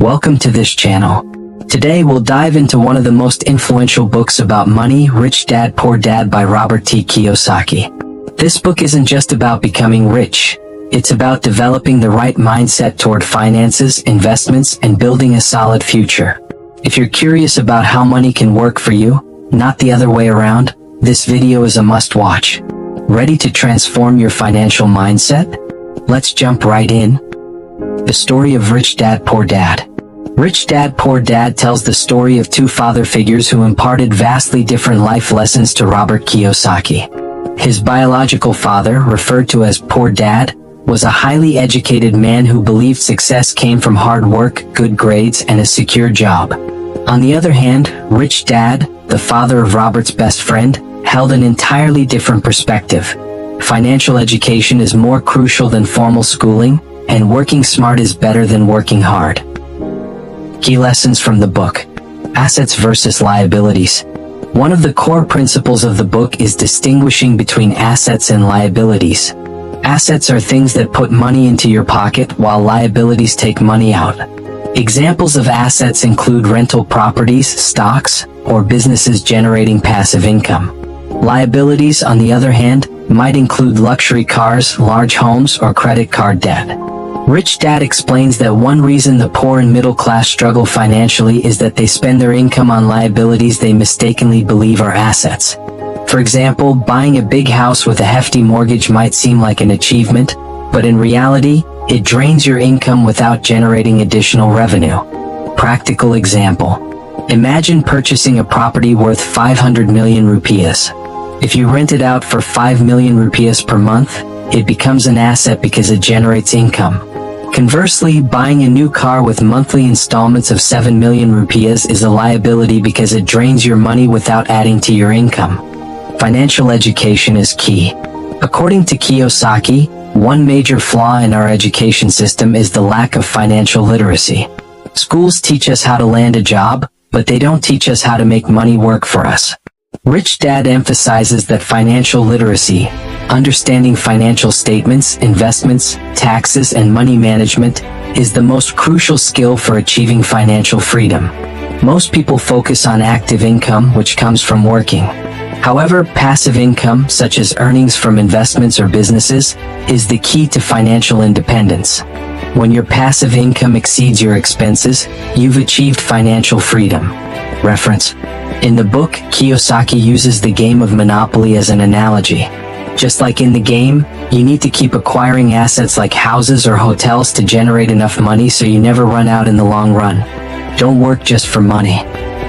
Welcome to this channel. Today we'll dive into one of the most influential books about money, Rich Dad Poor Dad by Robert T. Kiyosaki. This book isn't just about becoming rich. It's about developing the right mindset toward finances, investments, and building a solid future. If you're curious about how money can work for you, not the other way around, this video is a must-watch. Ready to transform your financial mindset? Let's jump right in. The story of Rich Dad Poor Dad. Rich Dad Poor Dad tells the story of two father figures who imparted vastly different life lessons to Robert Kiyosaki. His biological father, referred to as Poor Dad, was a highly educated man who believed success came from hard work, good grades, and a secure job. On the other hand, Rich Dad, the father of Robert's best friend, held an entirely different perspective. Financial education is more crucial than formal schooling, and working smart is better than working hard. Key lessons from the book. Assets versus liabilities. One of the core principles of the book is distinguishing between assets and liabilities. Assets are things that put money into your pocket, while liabilities take money out. Examples of assets include rental properties, stocks, or businesses generating passive income. Liabilities, on the other hand, might include luxury cars, large homes, or credit card debt. Rich Dad explains that one reason the poor and middle class struggle financially is that they spend their income on liabilities they mistakenly believe are assets. For example, buying a big house with a hefty mortgage might seem like an achievement, but in reality, it drains your income without generating additional revenue. Practical example. Imagine purchasing a property worth 500 million rupees. If you rent it out for 5 million rupees per month, it becomes an asset because it generates income. Conversely, buying a new car with monthly installments of 7 million rupees is a liability because it drains your money without adding to your income. Financial education is key. According to Kiyosaki, one major flaw in our education system is the lack of financial literacy. Schools teach us how to land a job, but they don't teach us how to make money work for us. Rich Dad emphasizes that financial literacy, understanding financial statements, investments, taxes, and money management, is the most crucial skill for achieving financial freedom. Most people focus on active income, which comes from working. However, passive income, such as earnings from investments or businesses, is the key to financial independence. When your passive income exceeds your expenses, you've achieved financial freedom. Reference. In the book, Kiyosaki uses the game of Monopoly as an analogy. Just like in the game, you need to keep acquiring assets like houses or hotels to generate enough money so you never run out in the long run. Don't work just for money.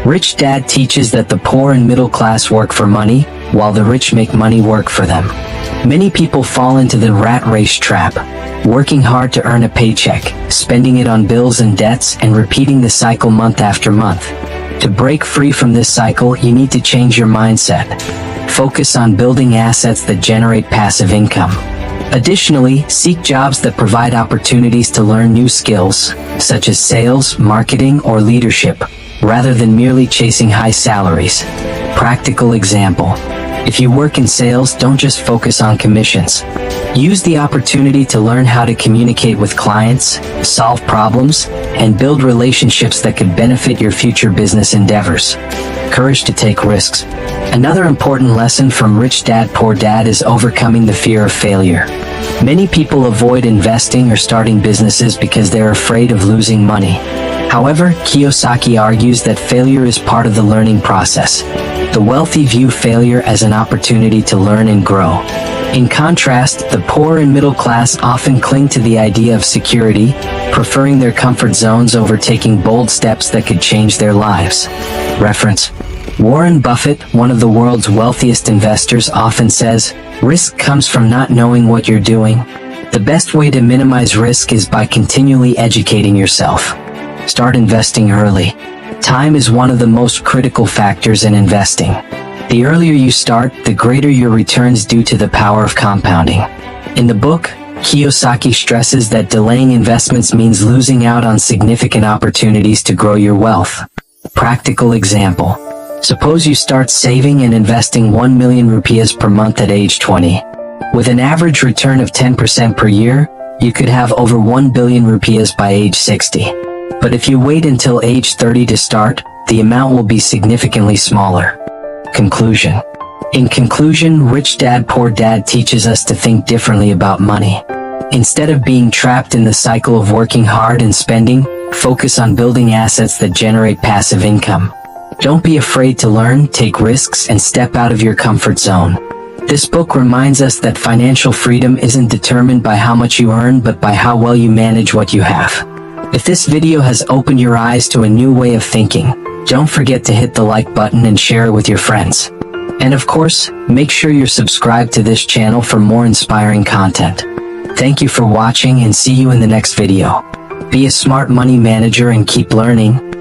Rich Dad teaches that the poor and middle class work for money, while the rich make money work for them. Many people fall into the rat race trap, working hard to earn a paycheck, spending it on bills and debts, and repeating the cycle month after month. To break free from this cycle, you need to change your mindset. Focus on building assets that generate passive income. Additionally, seek jobs that provide opportunities to learn new skills, such as sales, marketing, or leadership, rather than merely chasing high salaries. Practical example. If you work in sales, don't just focus on commissions. Use the opportunity to learn how to communicate with clients, solve problems, and build relationships that could benefit your future business endeavors. Courage to take risks. Another important lesson from Rich Dad Poor Dad is overcoming the fear of failure. Many people avoid investing or starting businesses because they're afraid of losing money. However, Kiyosaki argues that failure is part of the learning process. The wealthy view failure as an opportunity to learn and grow. In contrast, the poor and middle class often cling to the idea of security, preferring their comfort zones over taking bold steps that could change their lives. Reference. Warren Buffett, one of the world's wealthiest investors, often says, "Risk comes from not knowing what you're doing." The best way to minimize risk is by continually educating yourself. Start investing early. Time is one of the most critical factors in investing. The earlier you start, the greater your returns due to the power of compounding. In the book, Kiyosaki stresses that delaying investments means losing out on significant opportunities to grow your wealth. Practical example. Suppose you start saving and investing 1 million rupees per month at age 20. With an average return of 10% per year, you could have over 1 billion rupees by age 60. But if you wait until age 30 to start, the amount will be significantly smaller. Conclusion. In conclusion, Rich Dad Poor Dad teaches us to think differently about money. Instead of being trapped in the cycle of working hard and spending, focus on building assets that generate passive income. Don't be afraid to learn, take risks, and step out of your comfort zone. This book reminds us that financial freedom isn't determined by how much you earn, but by how well you manage what you have. If this video has opened your eyes to a new way of thinking, don't forget to hit the like button and share it with your friends. And of course, make sure you're subscribed to this channel for more inspiring content. Thank you for watching and see you in the next video. Be a smart money manager and keep learning,